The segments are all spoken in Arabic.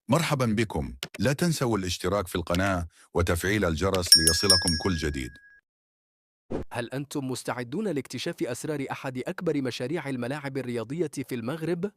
مرحبا بكم. لا تنسوا الاشتراك في القناة وتفعيل الجرس ليصلكم كل جديد. هل أنتم مستعدون لاكتشاف أسرار أحد أكبر مشاريع الملاعب الرياضية في المغرب؟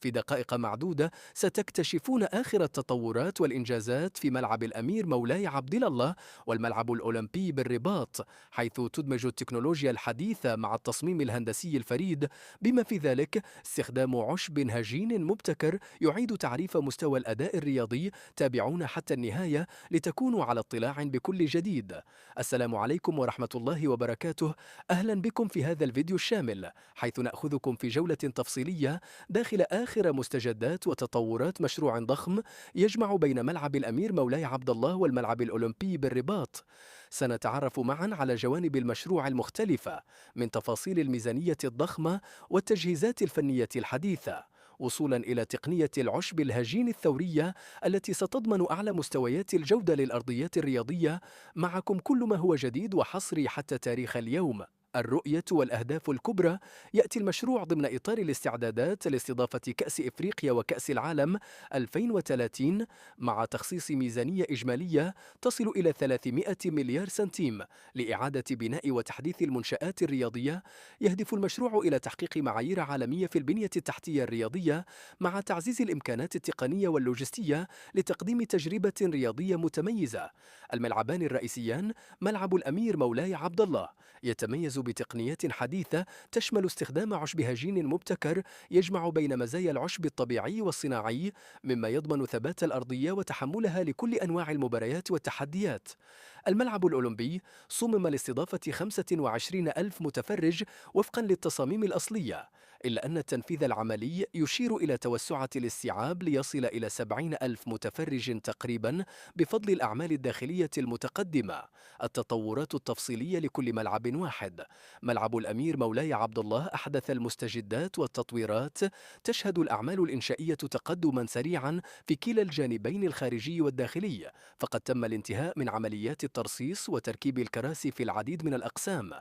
في دقائق معدودة ستكتشفون آخر التطورات والإنجازات في ملعب الأمير مولاي عبد الله والملعب الأولمبي بالرباط، حيث تدمج التكنولوجيا الحديثة مع التصميم الهندسي الفريد، بما في ذلك استخدام عشب هجين مبتكر يعيد تعريف مستوى الأداء الرياضي. تابعونا حتى النهاية لتكونوا على اطلاع بكل جديد. السلام عليكم ورحمة الله وبركاته. أهلا بكم في هذا الفيديو الشامل، حيث نأخذكم في جولة تفصيلية داخل آخر مستجدات وتطورات مشروع ضخم يجمع بين ملعب الأمير مولاي عبد الله والملعب الأولمبي بالرباط. سنتعرف معا على جوانب المشروع المختلفة، من تفاصيل الميزانية الضخمة والتجهيزات الفنية الحديثة، وصولا إلى تقنية العشب الهجين الثورية التي ستضمن أعلى مستويات الجودة للأرضيات الرياضية. معكم كل ما هو جديد وحصري حتى تاريخ اليوم. الرؤية والأهداف الكبرى. يأتي المشروع ضمن إطار الاستعدادات لاستضافة كأس إفريقيا وكأس العالم 2030، مع تخصيص ميزانية إجمالية تصل إلى 300 مليار سنتيم لإعادة بناء وتحديث المنشآت الرياضية. يهدف المشروع إلى تحقيق معايير عالمية في البنية التحتية الرياضية، مع تعزيز الإمكانات التقنية واللوجستية لتقديم تجربة رياضية متميزة. الملعبان الرئيسيان: ملعب الأمير مولاي عبد الله يتميز بتقنيات حديثة تشمل استخدام عشب هجين مبتكر يجمع بين مزايا العشب الطبيعي والصناعي، مما يضمن ثبات الأرضية وتحملها لكل أنواع المباريات والتحديات. الملعب الأولمبي صمم لاستضافة 25 ألف متفرج وفقا للتصاميم الأصلية، إلا أن التنفيذ العملي يشير إلى توسعة الاستيعاب ليصل إلى 70 ألف متفرج تقريبا، بفضل الأعمال الداخلية المتقدمة. التطورات التفصيلية لكل ملعب واحد: ملعب الأمير مولاي عبد الله أحدث المستجدات والتطويرات. تشهد الأعمال الإنشائية تقدما سريعا في كلا الجانبين الخارجي والداخلي، فقد تم الانتهاء من عمليات الترصيص وتركيب الكراسي في العديد من الأقسام.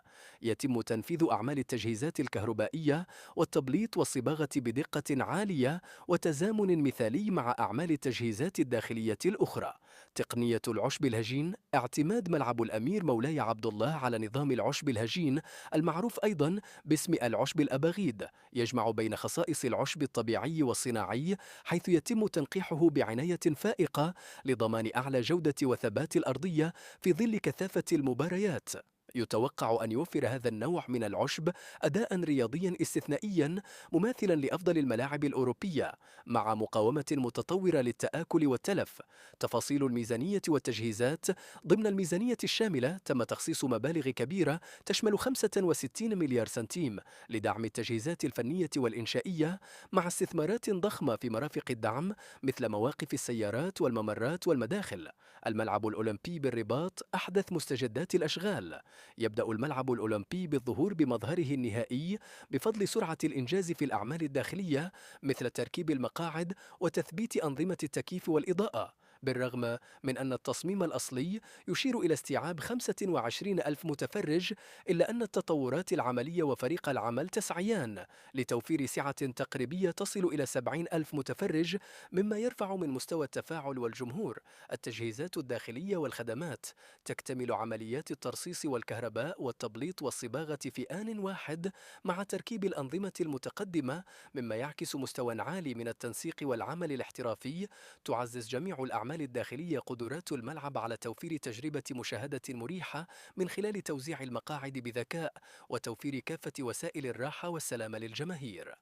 يتم تنفيذ أعمال التجهيزات الكهربائية والتبليط والصباغة بدقة عالية وتزامن مثالي مع أعمال التجهيزات الداخلية الأخرى. تقنية العشب الهجين: اعتماد ملعب الأمير مولاي عبد الله على نظام العشب الهجين المعروف أيضا باسم العشب الأباغيد، يجمع بين خصائص العشب الطبيعي والصناعي، حيث يتم تنقيحه بعناية فائقة لضمان أعلى جودة وثبات الأرضية في ظل كثافة المباريات. يتوقع أن يوفر هذا النوع من العشب أداء رياضيا استثنائيا مماثلا لأفضل الملاعب الأوروبية، مع مقاومة متطورة للتآكل والتلف. تفاصيل الميزانية والتجهيزات: ضمن الميزانية الشاملة تم تخصيص مبالغ كبيرة تشمل 65 مليار سنتيم لدعم التجهيزات الفنية والإنشائية، مع استثمارات ضخمة في مرافق الدعم مثل مواقف السيارات والممرات والمداخل. الملعب الأولمبي بالرباط أحدث مستجدات الأشغال. يبدأ الملعب الأولمبي بالظهور بمظهره النهائي بفضل سرعة الإنجاز في الأعمال الداخلية، مثل تركيب المقاعد وتثبيت أنظمة التكييف والإضاءة. بالرغم من أن التصميم الأصلي يشير إلى استيعاب 25 ألف متفرج، إلا أن التطورات العملية وفريق العمل تسعيان لتوفير سعة تقريبية تصل إلى 70 ألف متفرج، مما يرفع من مستوى التفاعل والجمهور. التجهيزات الداخلية والخدمات: تكتمل عمليات الترصيص والكهرباء والتبليط والصباغة في آن واحد، مع تركيب الأنظمة المتقدمة، مما يعكس مستوى عالي من التنسيق والعمل الاحترافي. تعزز جميع الأعمال الداخلية قدرات الملعب على توفير تجربة مشاهدة مريحة من خلال توزيع المقاعد بذكاء وتوفير كافة وسائل الراحة والسلامة للجماهير.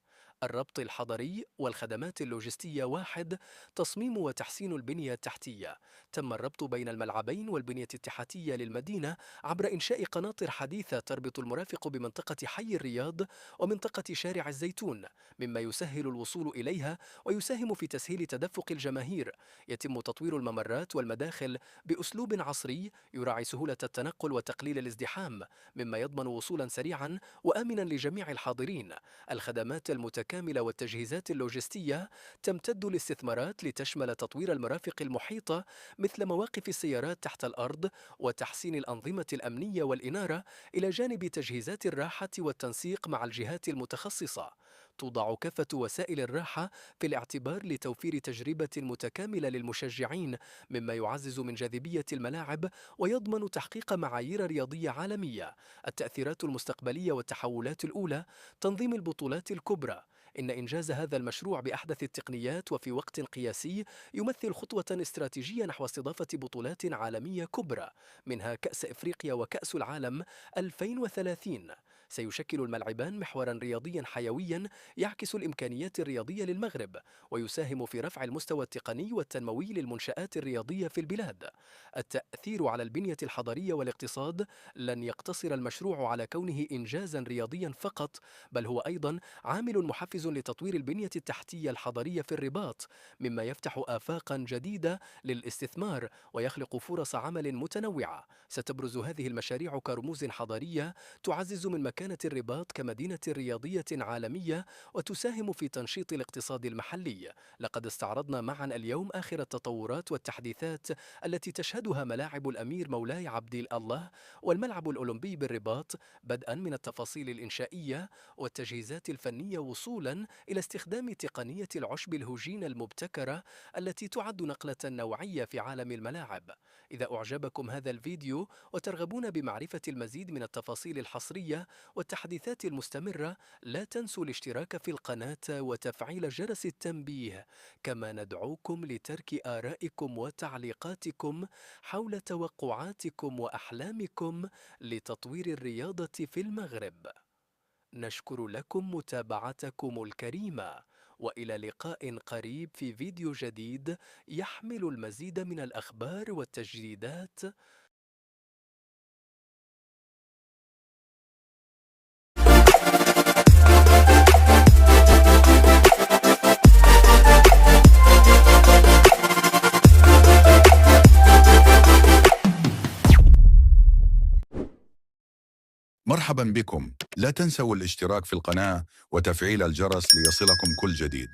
الربط الحضري والخدمات اللوجستية واحد: تصميم وتحسين البنية التحتية. تم الربط بين الملعبين والبنية التحتية للمدينة عبر إنشاء قناطر حديثة تربط المرافق بمنطقة حي الرياض ومنطقة شارع الزيتون، مما يسهل الوصول إليها ويساهم في تسهيل تدفق الجماهير. يتم تطوير الممرات والمداخل بأسلوب عصري يراعي سهولة التنقل وتقليل الازدحام، مما يضمن وصولا سريعا وآمنا لجميع الحاضرين. الخدمات المتكاملة والتجهيزات اللوجستية: تمتد الاستثمارات لتشمل تطوير المرافق المحيطة مثل مواقف السيارات تحت الأرض وتحسين الأنظمة الأمنية والإنارة، إلى جانب تجهيزات الراحة والتنسيق مع الجهات المتخصصة. توضع كافة وسائل الراحة في الاعتبار لتوفير تجربة متكاملة للمشجعين، مما يعزز من جاذبية الملاعب ويضمن تحقيق معايير رياضية عالمية. التأثيرات المستقبلية والتحولات الأولى: تنظيم البطولات الكبرى. إن إنجاز هذا المشروع بأحدث التقنيات وفي وقت قياسي يمثل خطوة استراتيجية نحو استضافة بطولات عالمية كبرى، منها كأس إفريقيا وكأس العالم 2030. سيشكل الملعبان محورا رياضيا حيويا يعكس الإمكانيات الرياضية للمغرب، ويساهم في رفع المستوى التقني والتنموي للمنشآت الرياضية في البلاد. التأثير على البنية الحضرية والاقتصاد: لن يقتصر المشروع على كونه إنجازا رياضيا فقط، بل هو أيضا عامل محفز لتطوير البنية التحتية الحضرية في الرباط، مما يفتح آفاقا جديدة للاستثمار ويخلق فرص عمل متنوعة. ستبرز هذه المشاريع كرموز حضارية تعزز من مكانة الرباط كمدينة رياضية عالمية وتساهم في تنشيط الاقتصاد المحلي. لقد استعرضنا معا اليوم آخر التطورات والتحديثات التي تشهدها ملاعب الأمير مولاي عبد الله والملعب الأولمبي بالرباط، بدءا من التفاصيل الإنشائية والتجهيزات الفنية وصولا إلى استخدام تقنية العشب الهجين المبتكرة التي تعد نقلة نوعية في عالم الملاعب. إذا أعجبكم هذا الفيديو وترغبون بمعرفة المزيد من التفاصيل الحصرية والتحديثات المستمرة، لا تنسوا الاشتراك في القناة وتفعيل جرس التنبيه، كما ندعوكم لترك آرائكم وتعليقاتكم حول توقعاتكم وأحلامكم لتطوير الرياضة في المغرب. نشكر لكم متابعتكم الكريمة، وإلى لقاء قريب في فيديو جديد يحمل المزيد من الأخبار والتجديدات. مرحبا بكم، لا تنسوا الاشتراك في القناة وتفعيل الجرس ليصلكم كل جديد.